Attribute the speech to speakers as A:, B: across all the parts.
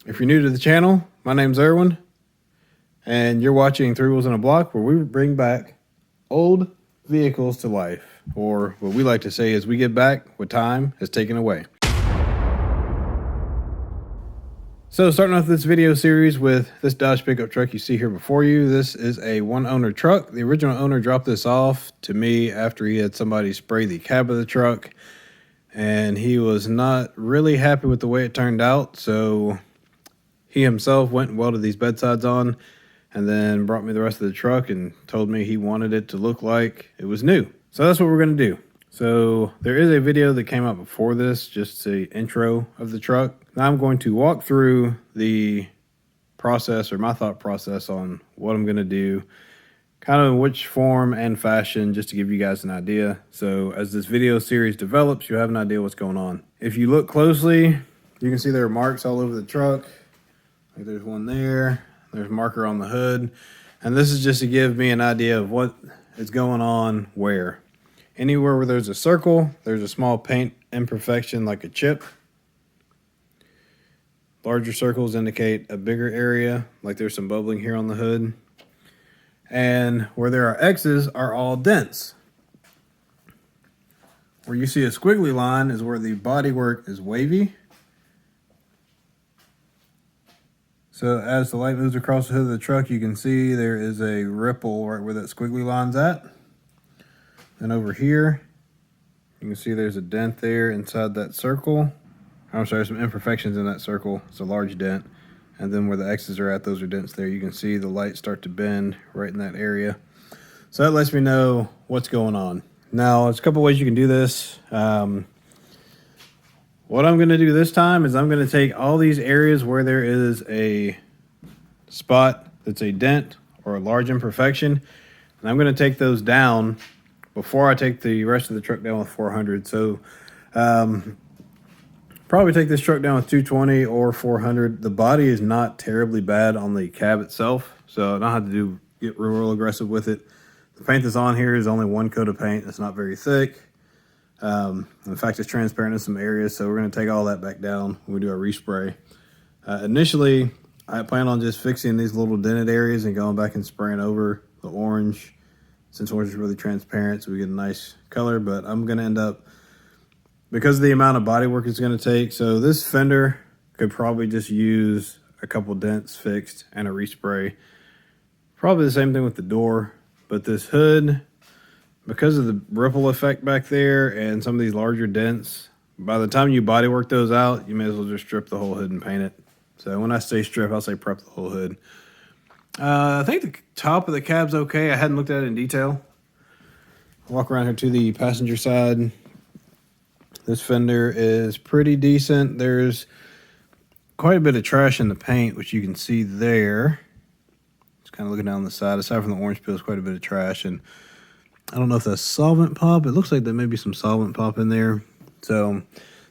A: If you're new to the channel, my name's Erwin, and you're watching Three Wheels in a Block, where we bring back old vehicles to life, or what we like to say is we get back what time has taken away. So starting off this video series with this Dodge pickup truck you see here before you. This is a one-owner truck. The original owner dropped this off to me after he had somebody spray the cab of the truck, and he was not really happy with the way it turned out, so he himself went and welded these bedsides on and then brought me the rest of the truck and told me he wanted it to look like it was new. So that's what we're going to do. So there is a video that came out before this, just an intro of the truck. Now I'm going to walk through the process, or my thought process on what I'm going to do, kind of in which form and fashion, just to give you guys an idea. So as this video series develops, you have an idea what's going on. If you look closely, you can see there are marks all over the truck. Like there's one there, there's a marker on the hood. And this is just to give me an idea of what is going on where. Anywhere where there's a circle, there's a small paint imperfection like a chip. Larger circles indicate a bigger area, like there's some bubbling here on the hood. And where there are X's are all dents. Where you see a squiggly line is where the bodywork is wavy. So as the light moves across the hood of the truck, you can see there is a ripple right where that squiggly line's at. And over here, you can see there's a dent there inside that circle. I'm sorry, some imperfections in that circle. It's a large dent. And then where the X's are at, those are dents there. You can see the light start to bend right in that area. So that lets me know what's going on. Now, there's a couple ways you can do this. What I'm going to do this time is I'm going to take all these areas where there is a spot that's a dent or a large imperfection, and I'm going to take those down before I take the rest of the truck down with 400. So probably take this truck down with 220 or 400. The body is not terribly bad on the cab itself, so I don't have to get real aggressive with it. The paint that's on here is only one coat of paint. It's not very thick. In fact, it's transparent in some areas, so we're going to take all that back down when we do our respray. Initially, I plan on just fixing these little dented areas and going back and spraying over the orange, since orange is really transparent, so we get a nice color. But I'm going to end up, because of the amount of body work it's going to take, so this fender could probably just use a couple dents fixed and a respray. Probably the same thing with the door, but this hood, because of the ripple effect back there and some of these larger dents, by the time you body work those out, you may as well just strip the whole hood and paint it. So when I say strip, I'll say prep the whole hood. I think the top of the cab's okay. I hadn't looked at it in detail. I'll walk around here to the passenger side. This fender is pretty decent. There's quite a bit of trash in the paint, which you can see there. Just kind of looking down the side. Aside from the orange peel, there's quite a bit of trash, and I don't know if that's solvent pop. It looks like there may be some solvent pop in there. So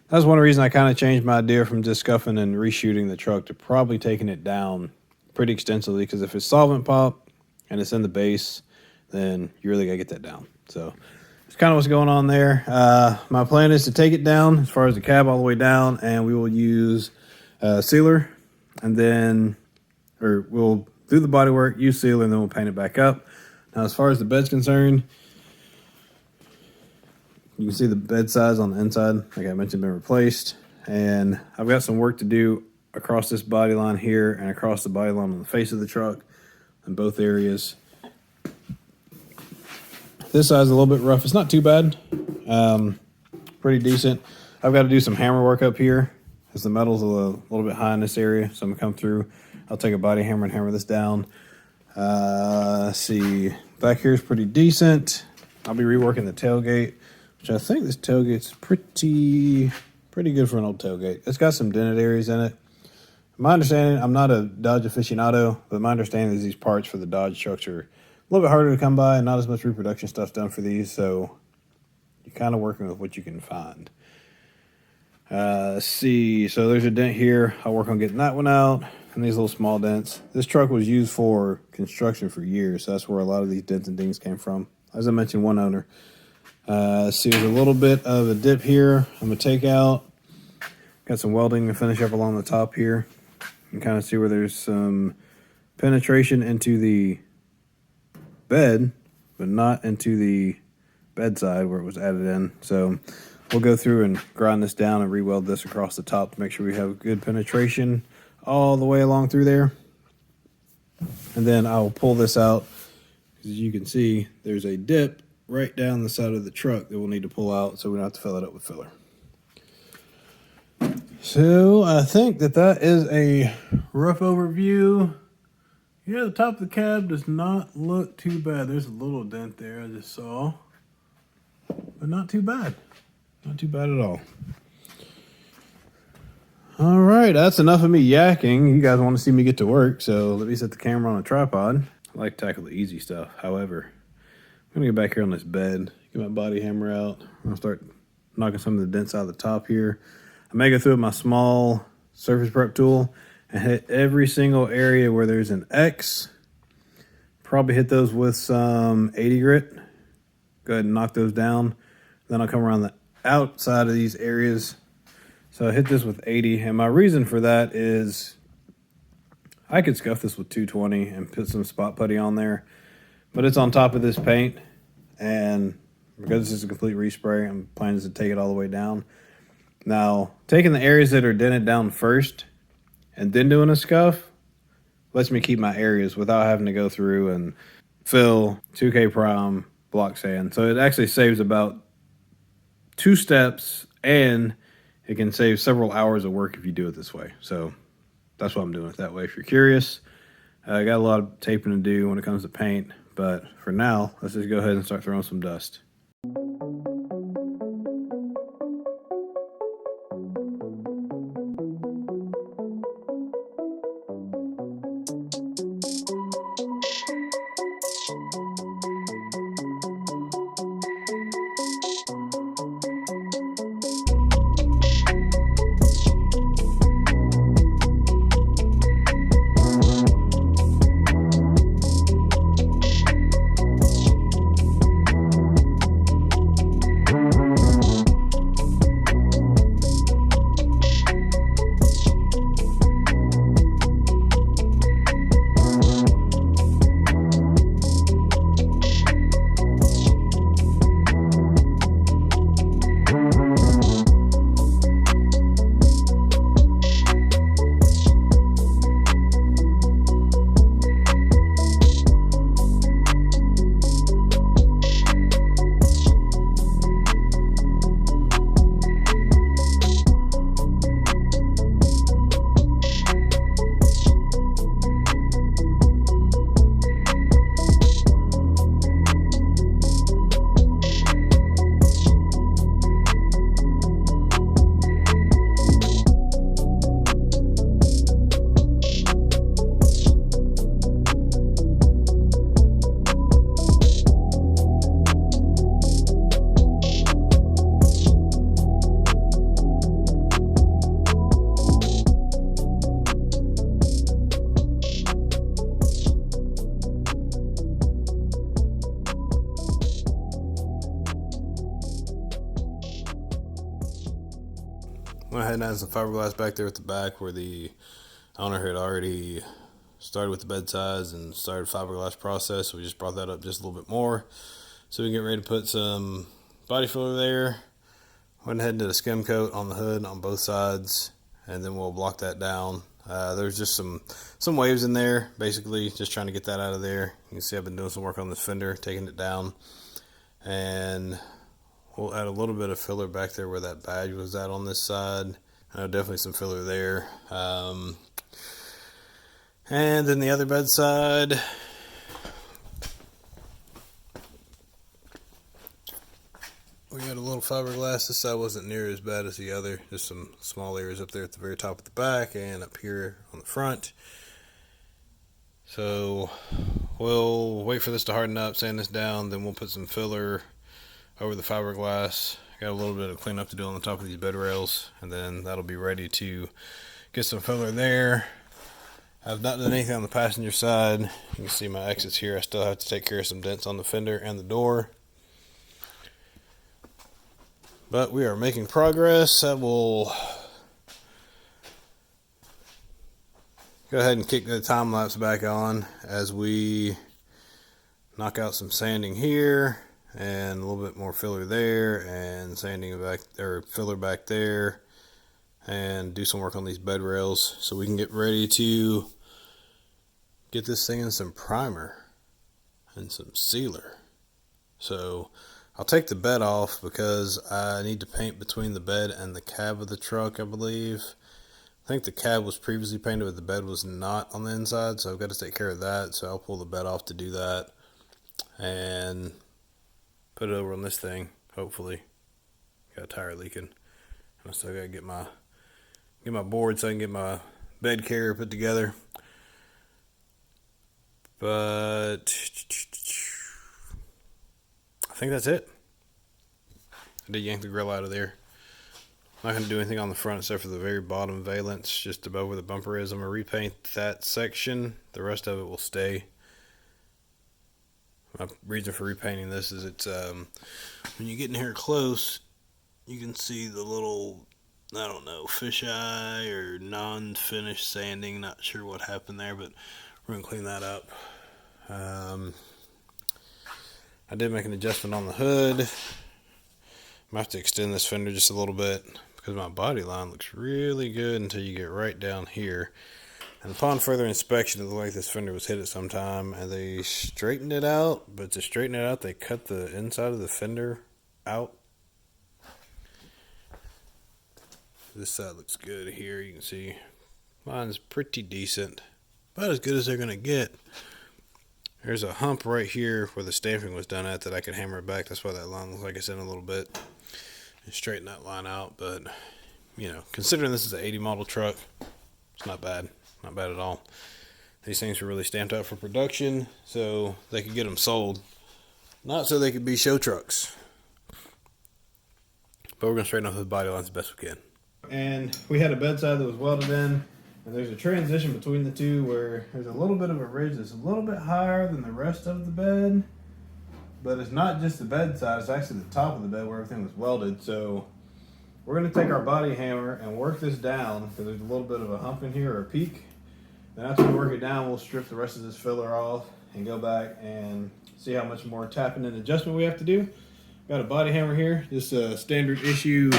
A: that's one reason I kind of changed my idea from just scuffing and reshooting the truck to probably taking it down pretty extensively, because if it's solvent pop and it's in the base, then you really got to get that down. So it's kind of what's going on there. My plan is to take it down as far as the cab all the way down, and we will use sealer, and then, or we'll do the body work, use sealer, and then we'll paint it back up. Now, as far as the bed's concerned, you can see the bed sides on the inside, like I mentioned, been replaced. And I've got some work to do across this body line here and across the body line on the face of the truck in both areas. This side's a little bit rough. It's not too bad. Pretty decent. I've got to do some hammer work up here because the metal's a little bit high in this area. So I'm going to come through. I'll take a body hammer and hammer this down. Let's see. Back here is pretty decent. I'll be reworking the tailgate, which I think this tailgate's pretty good for an old tailgate. It's got some dented areas in it. My understanding, I'm not a Dodge aficionado, but my understanding is these parts for the Dodge trucks are a little bit harder to come by and not as much reproduction stuff done for these, so you're kind of working with what you can find. Let's see. So there's a dent here. I'll work on getting that one out. And these little small dents. This truck was used for construction for years, so that's where a lot of these dents and dings came from. As I mentioned, one owner. See, there's a little bit of a dip here I'm going to take out. Got some welding to finish up along the top here. You can kind of see where there's some penetration into the bed, but not into the bedside where it was added in. So we'll go through and grind this down and re-weld this across the top to make sure we have good penetration all the way along through there. And then I'll pull this out. As you can see, there's a dip right down the side of the truck that we'll need to pull out so we don't have to fill it up with filler. So I think that is a rough overview. Yeah, the top of the cab does not look too bad. There's a little dent there I just saw, but not too bad. Not too bad at all. All right, that's enough of me yakking. You guys want to see me get to work, so let me set the camera on a tripod. I like to tackle the easy stuff. However, I'm going to get back here on this bed, get my body hammer out. I'm going to start knocking some of the dents out of the top here. I may go through with my small surface prep tool and hit every single area where there's an X. Probably hit those with some 80 grit. Go ahead and knock those down. Then I'll come around the outside of these areas. So I hit this with 80, and my reason for that is I could scuff this with 220 and put some spot putty on there, but it's on top of this paint, and because this is a complete respray, I'm planning to take it all the way down. Now, taking the areas that are dented down first and then doing a scuff lets me keep my areas without having to go through and fill 2K prime block sand. So it actually saves about 2 steps, and it can save several hours of work if you do it this way. So that's why I'm doing it that way. If you're curious, I got a lot of taping to do when it comes to paint, but for now, let's just go ahead and start throwing some dust. Went ahead and added some fiberglass back there at the back where the owner had already started with the bed sides and started fiberglass process. So we just brought that up just a little bit more. So we can get ready to put some body filler there. Went ahead and did a skim coat on the hood on both sides, and then we'll block that down. There's just some waves in there, basically just trying to get that out of there. You can see I've been doing some work on this fender, taking it down, and we'll add a little bit of filler back there where that badge was at on this side. Definitely some filler there. And then the other bed side, we got a little fiberglass. This side wasn't near as bad as the other. Just some small areas up there at the very top of the back and up here on the front. So we'll wait for this to harden up, sand this down, then we'll put some filler over the fiberglass. Got a little bit of cleanup to do on the top of these bed rails, and then that'll be ready to get some filler there. I've not done anything on the passenger side. You can see my exits here. I still have to take care of some dents on the fender and the door. But we are making progress. That will Go ahead and kick the time lapse back on as we knock out some sanding here and a little bit more filler there and sanding back or filler back there, and do some work on these bed rails so we can get ready to get this thing in some primer and some sealer. So I'll take the bed off because I need to paint between the bed and the cab of the truck, I believe. I think the cab was previously painted, but the bed was not on the inside, so I've got to take care of that. So I'll pull the bed off to do that and put it over on this thing, hopefully. Got a tire leaking. I still got to get my board so I can get my bed carrier put together. But I think that's it. I did yank the grill out of there. I'm not going to do anything on the front except for the very bottom valance, just above where the bumper is. I'm going to repaint that section. The rest of it will stay. My reason for repainting this is it's when you get in here close, you can see the little, I don't know, fisheye or non-finished sanding. Not sure what happened there, but we're going to clean that up. I did make an adjustment on the hood. I'm going to have to extend this fender just a little bit because my body line looks really good until you get right down here. And upon further inspection, it looked like this fender was hit at some time, and they straightened it out. But to straighten it out, they cut the inside of the fender out. This side looks good here. You can see mine's pretty decent, about as good as they're going to get. There's a hump right here where the stamping was done at that I could hammer it back. That's why that line looks like it's in a little bit. And straighten that line out. But, you know, considering this is an 80 model truck, it's not bad. Not bad at all. These things were really stamped out for production so they could get them sold. Not so they could be show trucks. But we're going to straighten up the body lines the best we can. And we had a bedside that was welded in. And there's a transition between the two where there's a little bit of a ridge that's a little bit higher than the rest of the bed. But it's not just the bed side, it's actually the top of the bed where everything was welded. So we're going to take our body hammer and work this down because there's a little bit of a hump in here or a peak. Then after we work it down, we'll strip the rest of this filler off and go back and see how much more tapping and adjustment we have to do. Got a body hammer here, just a standard issue.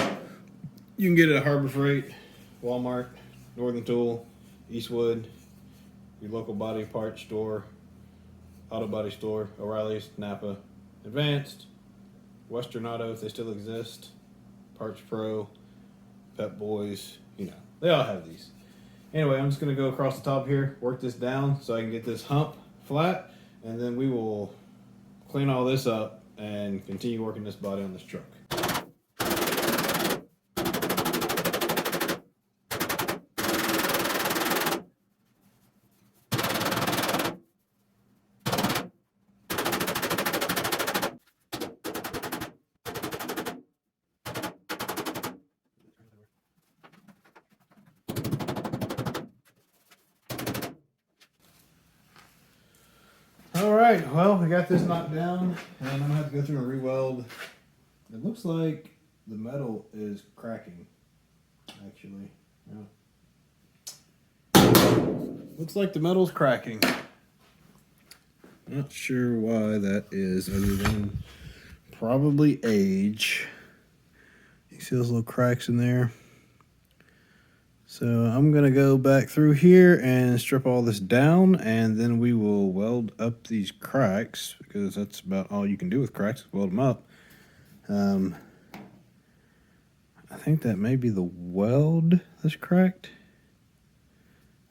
A: You can get it at Harbor Freight, Walmart, Northern Tool, Eastwood, your local body parts store, auto body store, O'Reilly's, Napa, Advanced, Western Auto if they still exist, Parts Pro, Pep Boys, you know, they all have these. Anyway, I'm just going to go across the top here, work this down so I can get this hump flat, and then we will clean all this up and continue working this body on this truck. Alright, well, we got this knocked down, and I'm going to have to go through and re-weld. It looks like the metal is cracking, actually. Yeah. Looks like the metal's cracking. Not sure why that is, other than probably age. You see those little cracks in there? So I'm going to go back through here and strip all this down, and then we will weld up these cracks, because that's about all you can do with cracks, weld them up. I think that may be the weld that's cracked.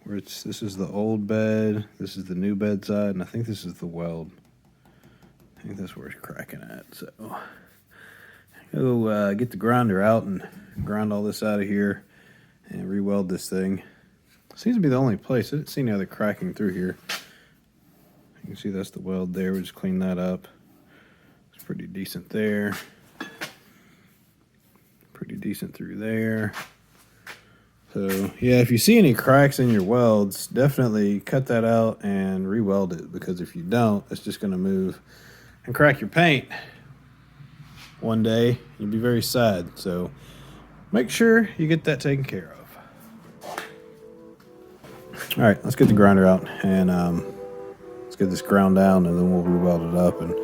A: Where this is the old bed, this is the new bed side, and I think this is the weld. I think that's where it's cracking at. So go get the grinder out and grind all this out of here and re-weld this thing. Seems to be the only place. I didn't see any other cracking through here. You can see that's the weld there. We just clean that up. It's pretty decent there. Pretty decent through there. So yeah, if you see any cracks in your welds, definitely cut that out and re-weld it, because if you don't, it's just going to move and crack your paint one day. You'll be very sad. So make sure you get that taken care of. All right, let's get the grinder out and let's get this ground down, and then we'll re-weld it up, and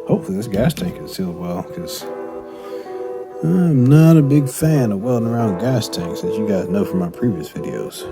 A: hopefully this gas tank is sealed well, because I'm not a big fan of welding around gas tanks, as you guys know from my previous videos.